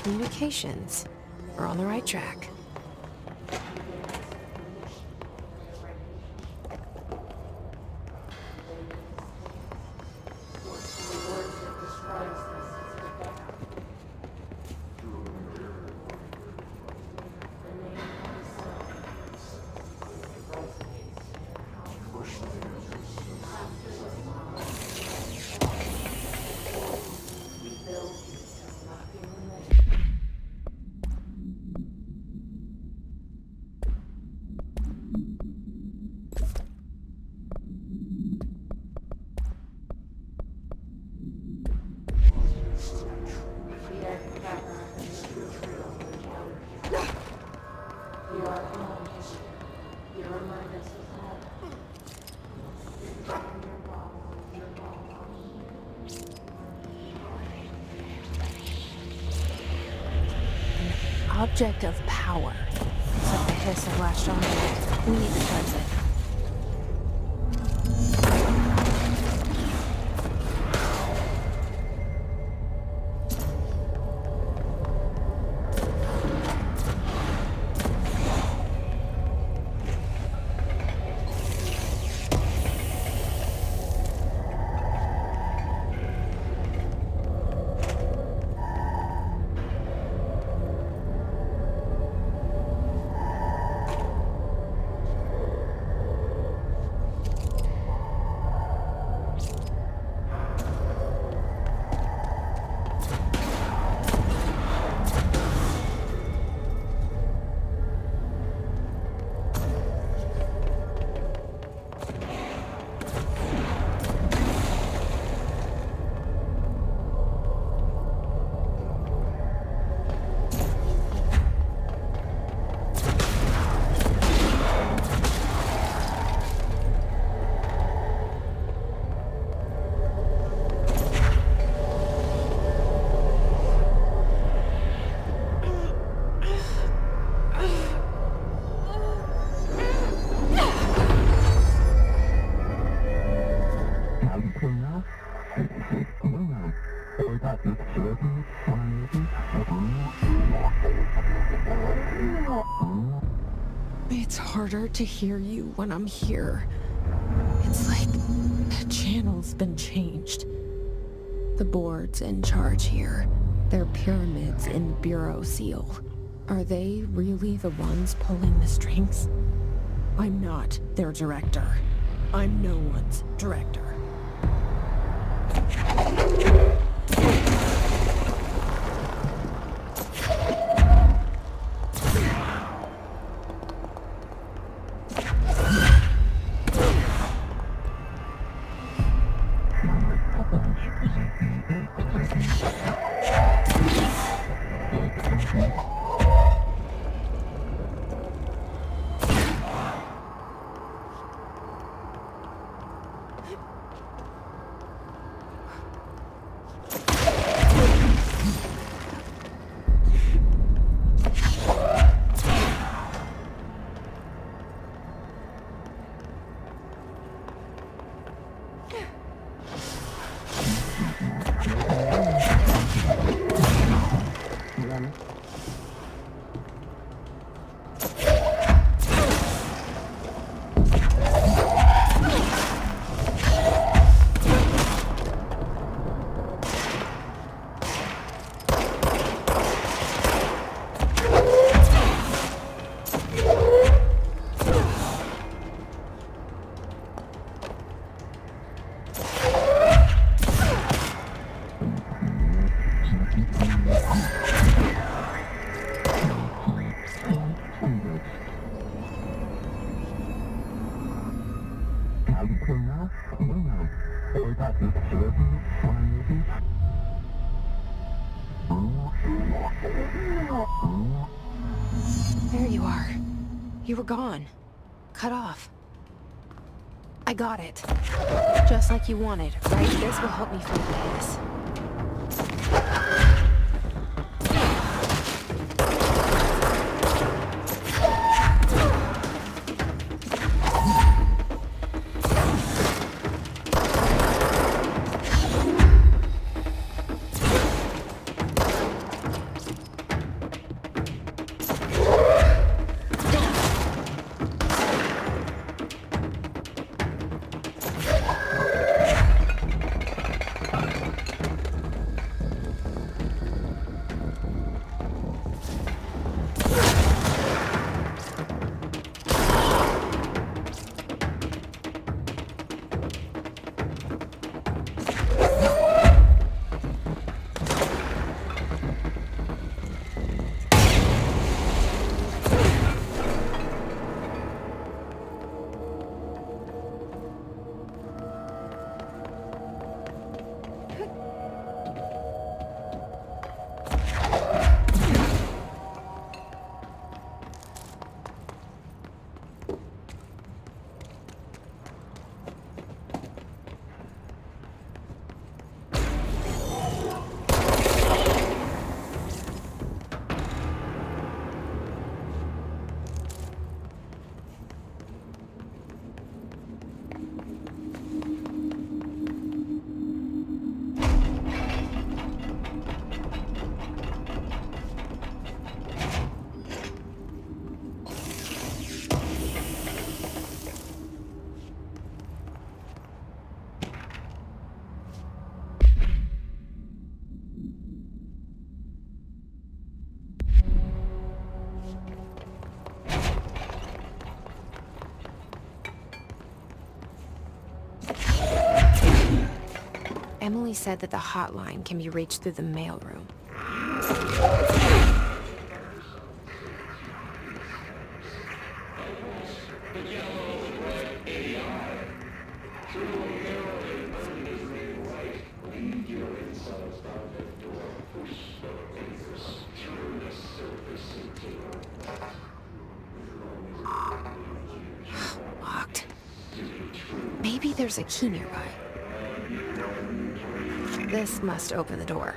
Communications. We're on the right track. Object of power. It's like the hiss of latched onto it. We need to cleanse it. It's harder to hear you when I'm here. It's like the channel's been changed. The board's in charge here. They're pyramids in Bureau Seal. Are they really the ones pulling the strings? I'm not their director. I'm no one's director. There you are. You were gone. Cut off. I got it. Just like you wanted, right? This will help me fight this. Emily said that the hotline can be reached through the mailroom. Locked. Maybe there's a key nearby. This must open the door.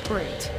Great.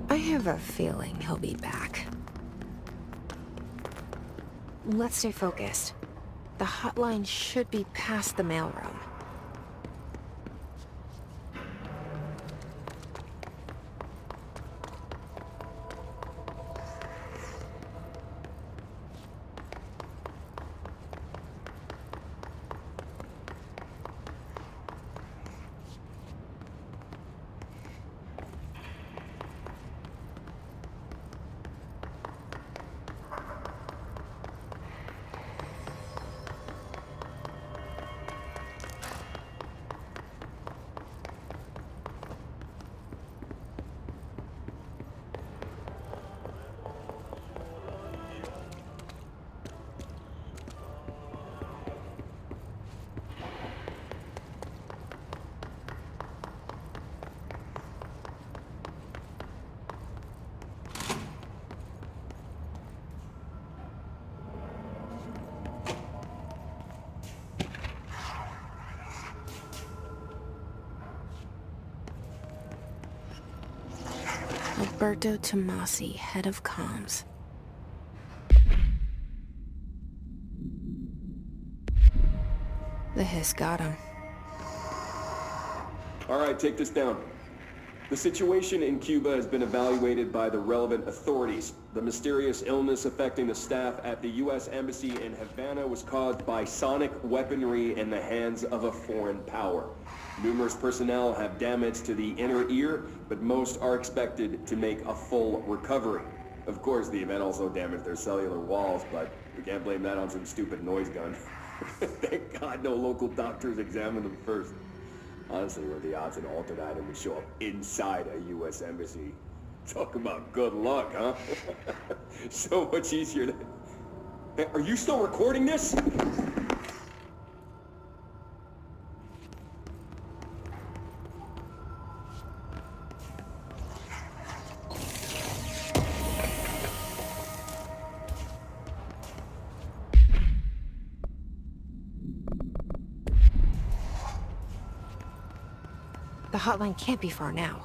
I have a feeling he'll be back. Let's stay focused. The hotline should be past the mailroom. Alberto Tomasi, head of comms. The hiss got him. All right, take this down. The situation in Cuba has been evaluated by the relevant authorities. The mysterious illness affecting the staff at the U.S. Embassy in Havana was caused by sonic weaponry in the hands of a foreign power. Numerous personnel have damage to the inner ear, but most are expected to make a full recovery. Of course, the event also damaged their cellular walls, but we can't blame that on some stupid noise gun. Thank God no local doctors examined them first. Honestly, what are the odds an altered item would show up inside a U.S. embassy? Talk about good luck, huh? So much easier to... Hey, are you still recording this? The hotline can't be far now.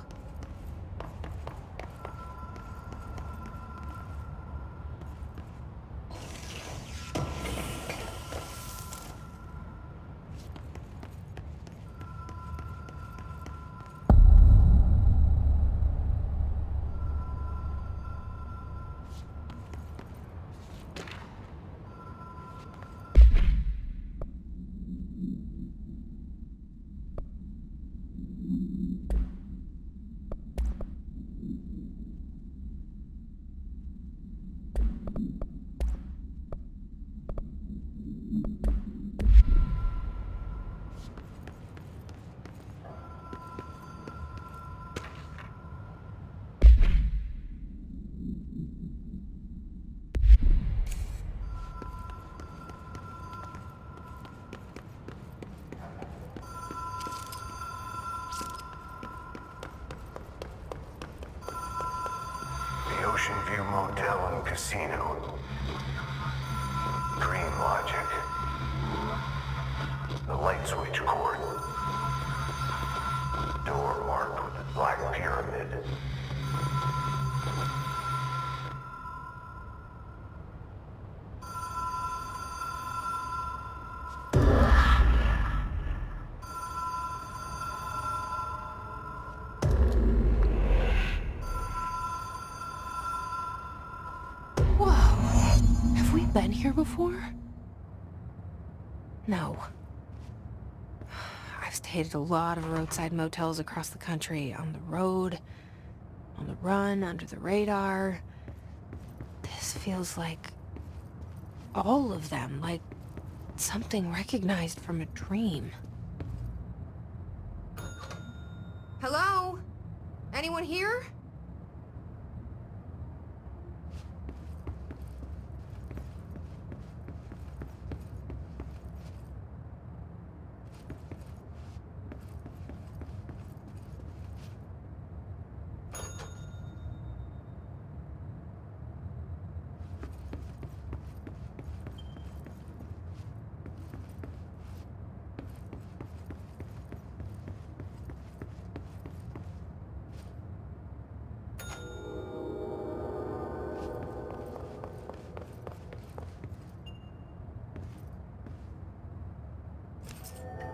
hotel and casino. Dream logic. The light switch cord. Door marked with a black pyramid. Been here before? No. I've stayed at a lot of roadside motels across the country, on the road, on the run, under the radar. This feels like all of them, like something recognized from a dream. Hello? Anyone here?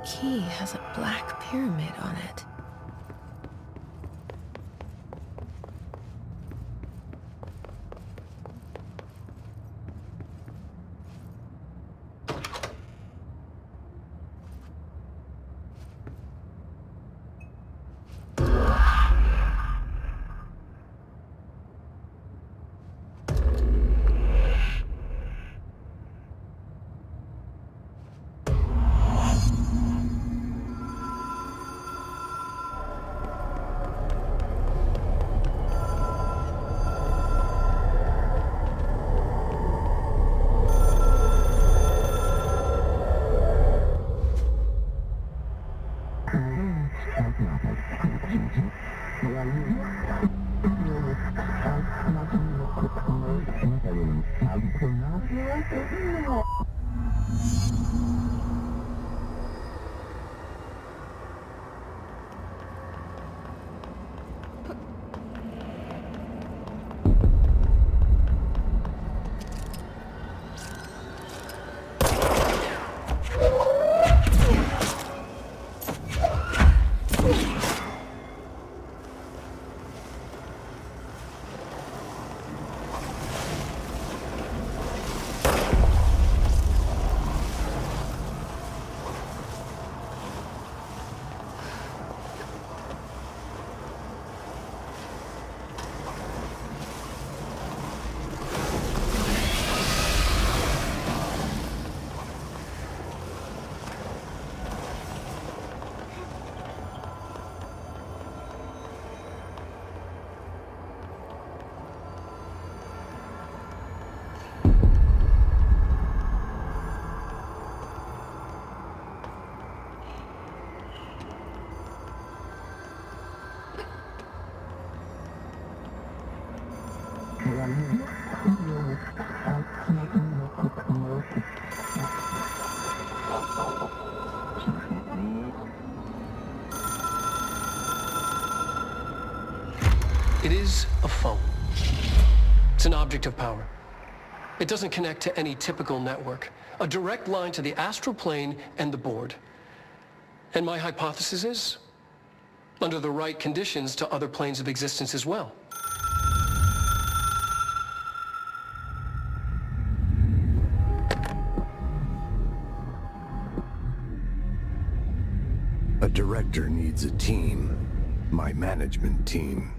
Key has a black pyramid on it. It is a phone. It's an object of power. It doesn't connect to any typical network. A direct line to the astral plane and the board. And my hypothesis is, under the right conditions, to other planes of existence as well. A director needs a team. My management team.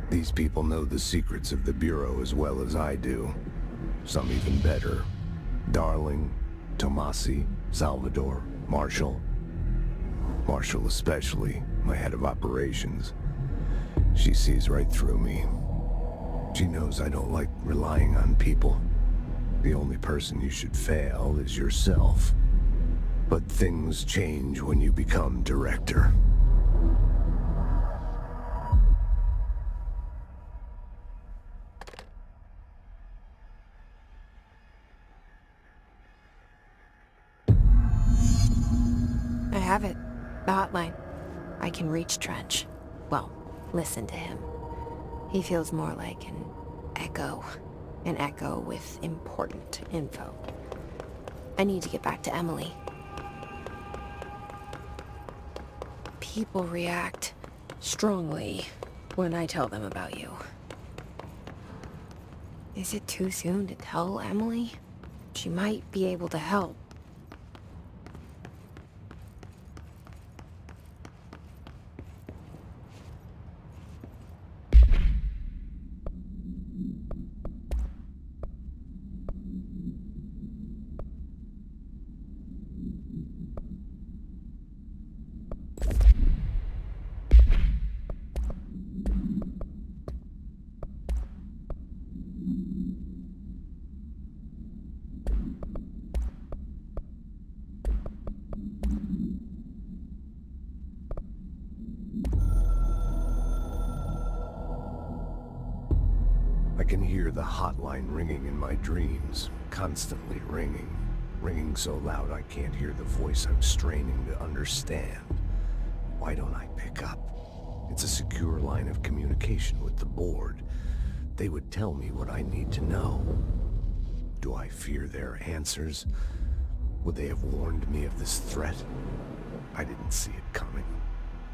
These people know the secrets of the Bureau as well as I do. Some even better. Darling, Tomasi, Salvador, Marshall. Marshall especially, my head of operations. She sees right through me. She knows I don't like relying on people. The only person you should fail is yourself. But things change when you become director. have it. The hotline. I can reach Trench. Well, listen to him. He feels more like an echo. An echo with important info. I need to get back to Emily. People react strongly when I tell them about you. Is it too soon to tell Emily? She might be able to help. I can hear the hotline ringing in my dreams, constantly ringing. Ringing so loud I can't hear the voice I'm straining to understand. Why don't I pick up? It's a secure line of communication with the board. They would tell me what I need to know. Do I fear their answers? Would they have warned me of this threat? I didn't see it coming.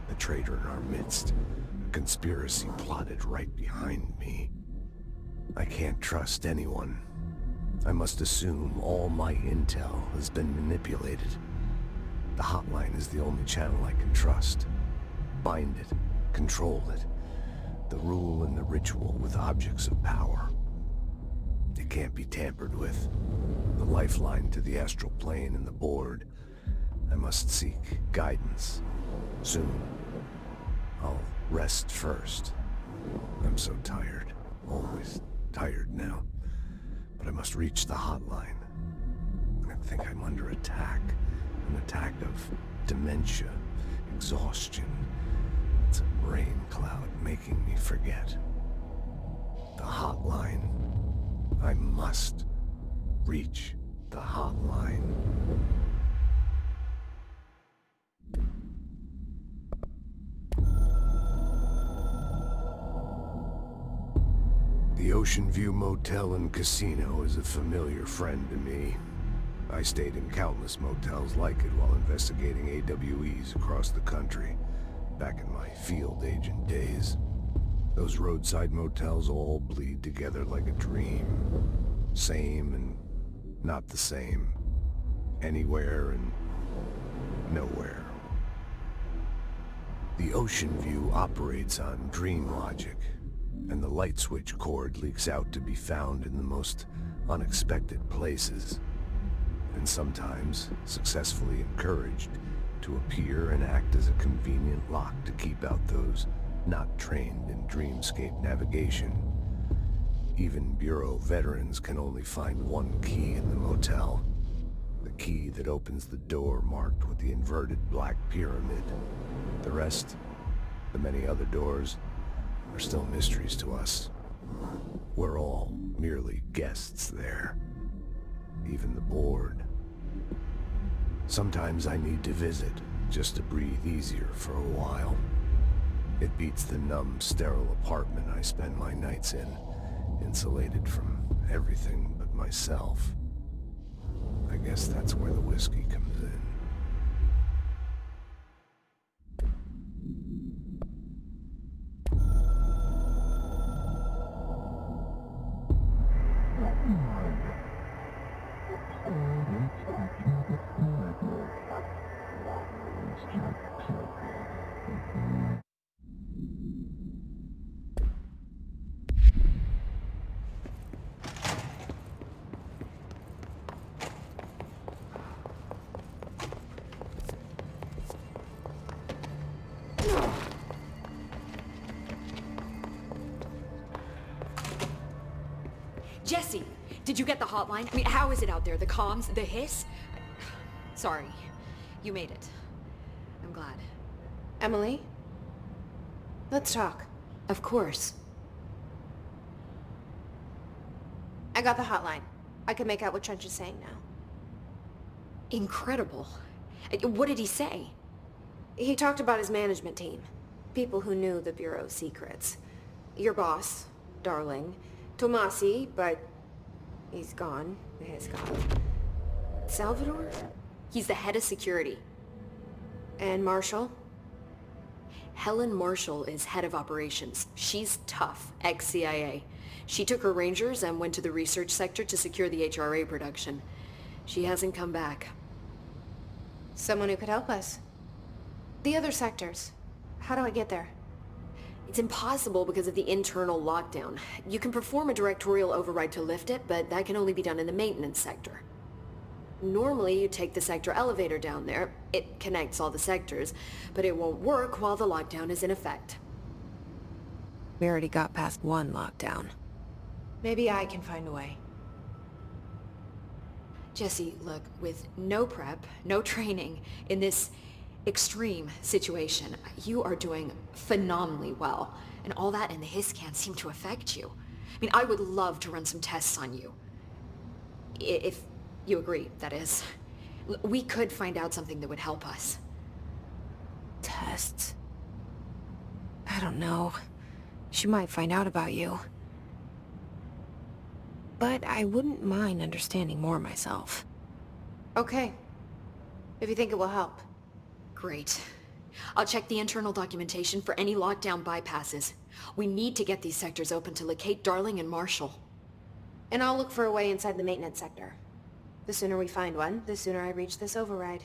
The traitor in our midst. A conspiracy plotted right behind me. I can't trust anyone. I must assume all my intel has been manipulated. The hotline is the only channel I can trust. Bind it, control it. The rule and the ritual with objects of power. It can't be tampered with. The lifeline to the astral plane and the board. I must seek guidance. Soon. I'll rest first. I'm so tired. Always tired now. But I must reach the hotline. I think I'm under attack. An attack of dementia, exhaustion. It's a brain cloud making me forget. The hotline. I must reach the hotline. The Ocean View Motel and Casino is a familiar friend to me. I stayed in countless motels like it while investigating AWEs across the country, back in my field agent days. Those roadside motels all bleed together like a dream. Same and not the same. Anywhere and nowhere. The Ocean View operates on dream logic, and the light switch cord leaks out to be found in the most unexpected places, and sometimes successfully encouraged to appear and act as a convenient lock to keep out those not trained in dreamscape navigation. Even Bureau veterans can only find one key in the motel. The key that opens the door marked with the inverted black pyramid. The rest, the many other doors, are still mysteries to us. We're all merely guests there. Even the board. Sometimes I need to visit, just to breathe easier for a while. It beats the numb, sterile apartment I spend my nights in, insulated from everything but myself. I guess that's where the whiskey comes in. Jesse, did you get the hotline? I mean, how is it out there? The comms? The hiss? Sorry. You made it. I'm glad. Emily? Let's talk. Of course. I got the hotline. I can make out what Trench is saying now. Incredible. What did he say? He talked about his management team. People who knew the Bureau's secrets. Your boss, Darling. Tomasi, but he's gone. Has gone. Salvador? He's the head of security. And Marshall? Helen Marshall is head of operations. She's tough, ex-CIA. She took her Rangers and went to the research sector to secure the HRA production. She hasn't come back. Someone who could help us. The other sectors. How do I get there? It's impossible because of the internal lockdown. You can perform a directorial override to lift it, but that can only be done in the maintenance sector. Normally, you take the sector elevator down there. It connects all the sectors, but it won't work while the lockdown is in effect. We already got past one lockdown. Maybe I can find a way. Jesse, look, with no prep, no training, in this extreme situation, you are doing phenomenally well. And all that and the hiss can't seem to affect you. I mean, I would love to run some tests on you. If you agree, that is. We could find out something that would help us. Tests? I don't know. She might find out about you. But I wouldn't mind understanding more myself. Okay. If you think it will help. Great. I'll check the internal documentation for any lockdown bypasses. We need to get these sectors open to locate Darling and Marshall. And I'll look for a way inside the maintenance sector. The sooner we find one, the sooner I reach this override.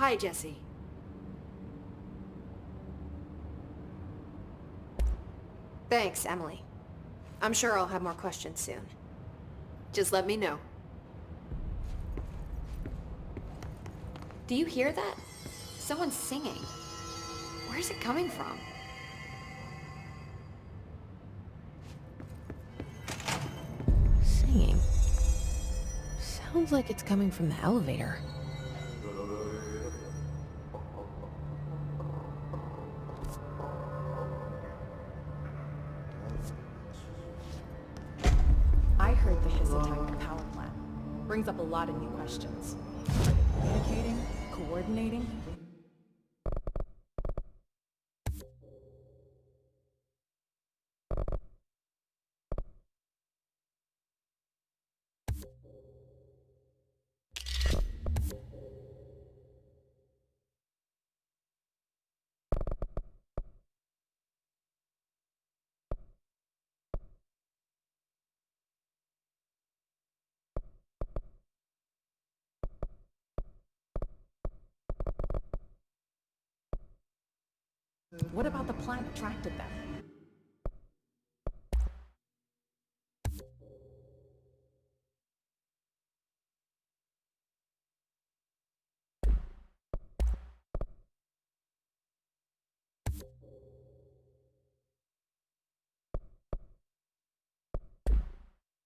Hi, Jesse. Thanks, Emily. I'm sure I'll have more questions soon. Just let me know. Do you hear that? Someone's singing. Where's it coming from? Singing. Sounds like it's coming from the elevator. I heard the hiss attacked the power plant. Brings up a lot of new questions. Are they communicating? Coordinating? What about the plant attracted them?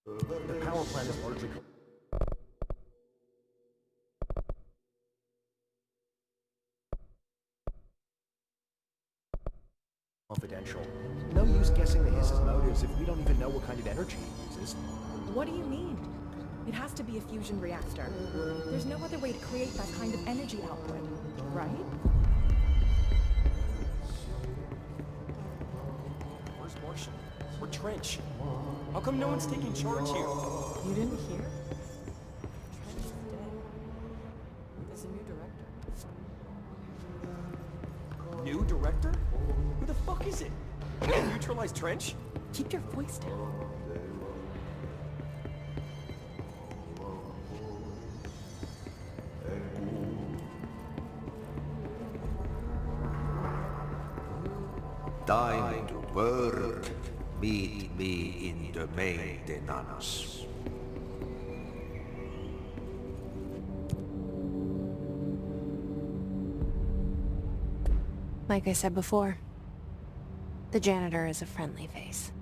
The power plant is largely confidential. No use guessing the Hiss's motives if we don't even know what kind of energy he uses. What do you mean? It has to be a fusion reactor. There's no other way to create that kind of energy output, right? Where's Marshall? Or Trench? How come no one's taking charge here? You didn't hear? Trench is dead. There's a new director. New director? Who the fuck is it? Neutralize Trench? Keep your voice down. Time to work. Meet me in the maintenance. Like I said before, the janitor is a friendly face.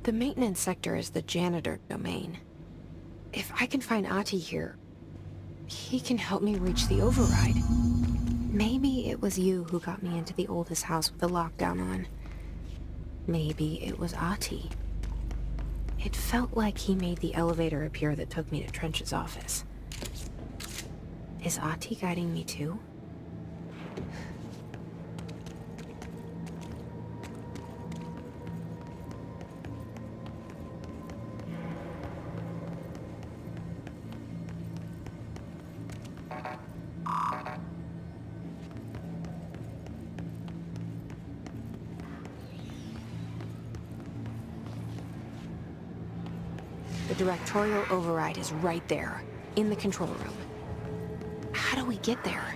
The maintenance sector is the janitor domain. If I can find Ahti here, he can help me reach the override. Maybe it was you who got me into the oldest house with the lockdown on. Maybe it was Ahti. It felt like he made the elevator appear that took me to Trench's office. Is Ahti guiding me too? The directorial override is right there, in the control room. How do we get there?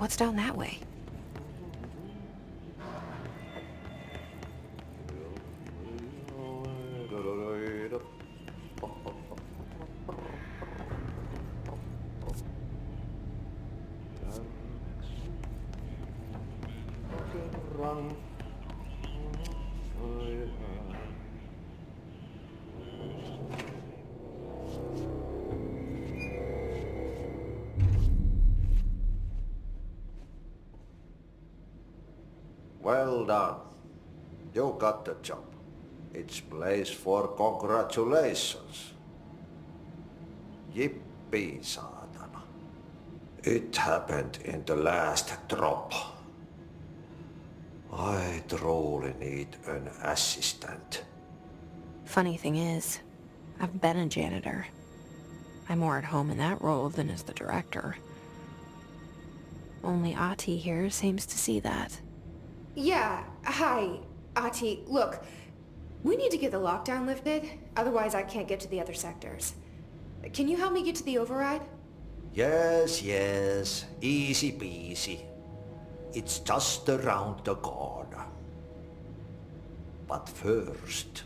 What's down that way? Well done. You got the job. It's place for congratulations. Yippee, saatana. It happened in the last drop. I truly need an assistant. Funny thing is, I've been a janitor. I'm more at home in that role than as the director. Only Ati here seems to see that. Yeah, hi, Ati. Look, we need to get the lockdown lifted, otherwise I can't get to the other sectors. Can you help me get to the override? Yes, yes. Easy peasy. It's just around the corner. But first,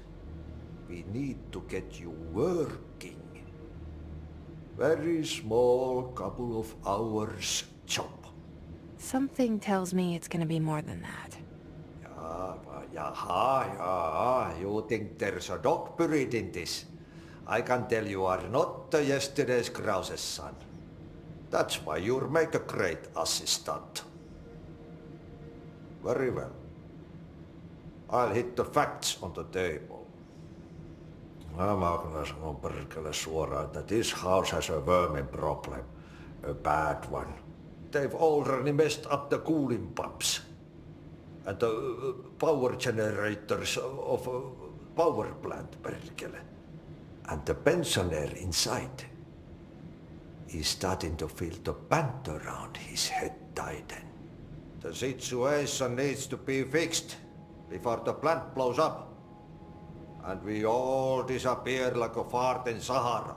we need to get you working. Very small, couple of hours job. Something tells me it's gonna be more than that. Yaha, you think there's a dog buried in this? I can tell you are not the yesterday's Krause's son. That's why you'll make a great assistant. Very well. I'll hit the facts on the table. Mä kyllä sanon perkele suoraan, että this house has a vermin problem. A bad one. They've already messed up the cooling pumps. And the power generators of a power plant, perkele. And the pensioner inside is starting to feel the band around his head tighten. The situation needs to be fixed before the plant blows up. And we all disappear like a fart in Sahara.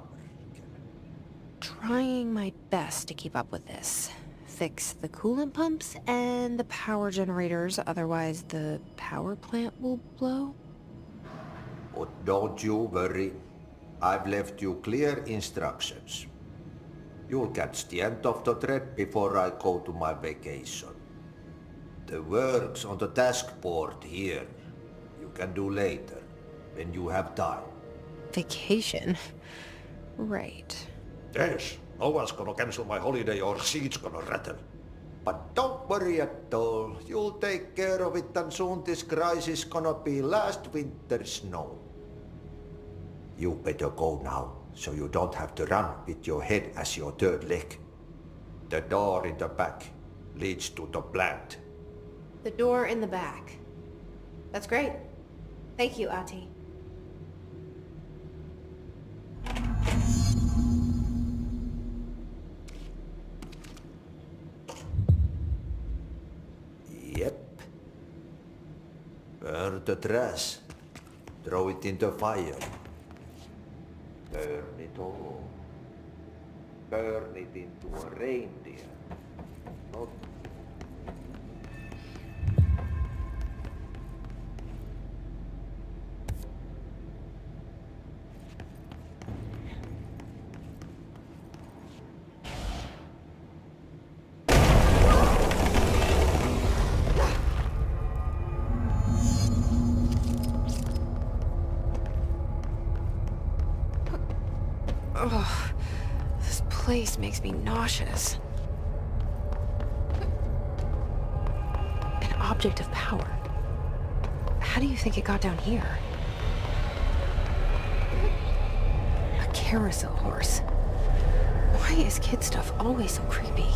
Trying my best to keep up with this. Fix the coolant pumps and the power generators, otherwise the power plant will blow? But don't you worry. I've left you clear instructions. You'll catch the end of the thread before I go to my vacation. The work's on the task board here. You can do later, when you have time. Vacation? Right. Yes, no one's gonna cancel my holiday or seat's gonna rattle. But don't worry at all. You'll take care of it and soon this crisis gonna be last winter's snow. You better go now, so you don't have to run with your head as your third leg. The door in the back leads to the plant. The door in the back. That's great. Thank you, Ati. Yep. Burn the trash. Throw it in the fire. Burn it all. Burn it into a reindeer. Not Ugh, this place makes me nauseous. An object of power. How do you think it got down here? A carousel horse. Why is kid stuff always so creepy?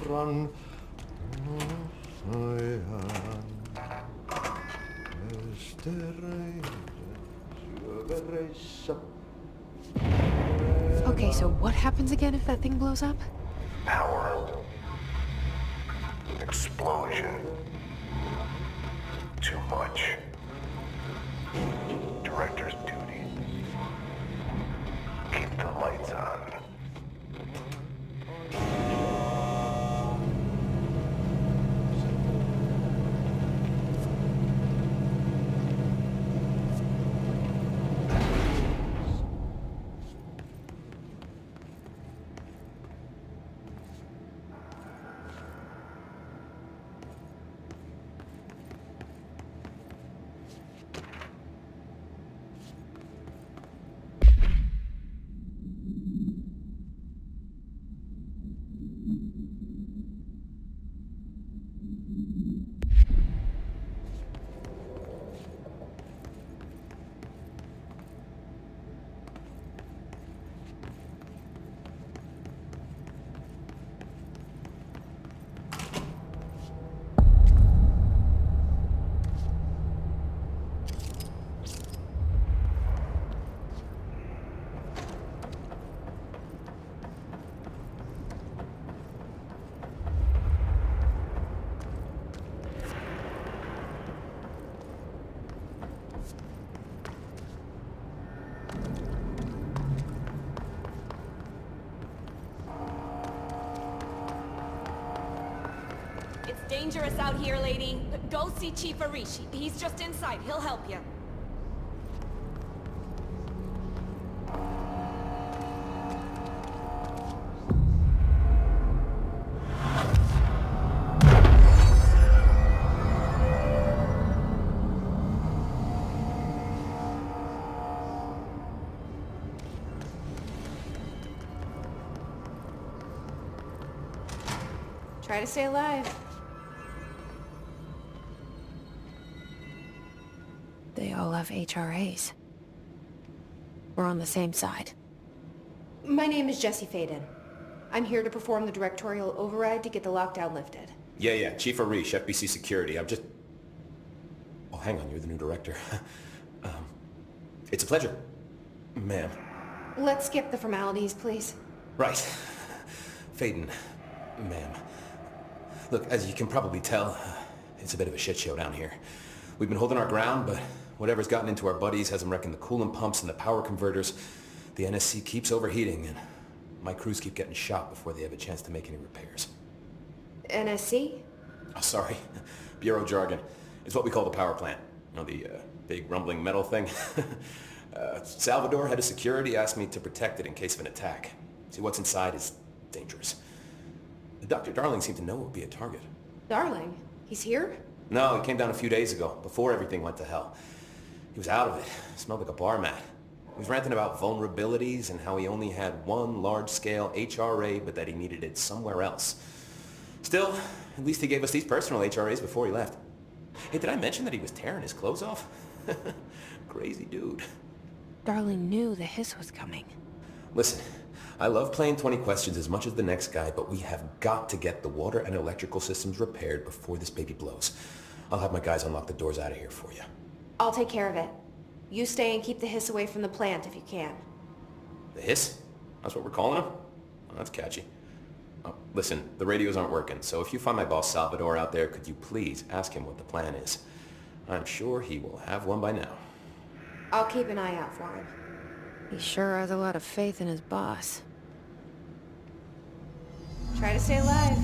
Run. Okay, so what happens again if that thing blows up? Power. Explosion. Too much. Director's duty. Keep the lights on. It's dangerous out here, lady. Go see Chief Arishi. He's just inside. He'll help you. Try to stay alive. They all have HRAs. We're on the same side. My name is Jesse Faden. I'm here to perform the directorial override to get the lockdown lifted. Yeah, Chief Arish, FBC Security. Oh, hang on, you're the new director. It's a pleasure, ma'am. Let's skip the formalities, please. Right. Faden, ma'am. Look, as you can probably tell, it's a bit of a shit show down here. We've been holding our ground, but whatever's gotten into our buddies has them wrecking the coolant pumps and the power converters. The NSC keeps overheating, and my crews keep getting shot before they have a chance to make any repairs. NSC? Oh, sorry. Bureau jargon. It's what we call the power plant. You know, the big rumbling metal thing? Salvador, head of security, asked me to protect it in case of an attack. See, what's inside is dangerous. Dr. Darling seemed to know it would be a target. Darling? He's here? No, he came down a few days ago, before everything went to hell. He was out of it. Smelled like a bar mat. He was ranting about vulnerabilities and how he only had one large-scale HRA, but that he needed it somewhere else. Still, at least he gave us these personal HRAs before he left. Hey, did I mention that he was tearing his clothes off? Crazy dude. Darling knew the hiss was coming. Listen, I love playing 20 questions as much as the next guy, but we have got to get the water and electrical systems repaired before this baby blows. I'll have my guys unlock the doors out of here for you. I'll take care of it. You stay and keep the hiss away from the plant if you can. The hiss? That's what we're calling him? Oh, that's catchy. Oh, listen, the radios aren't working, so if you find my boss Salvador out there, could you please ask him what the plan is? I'm sure he will have one by now. I'll keep an eye out for him. He sure has a lot of faith in his boss. Try to stay alive.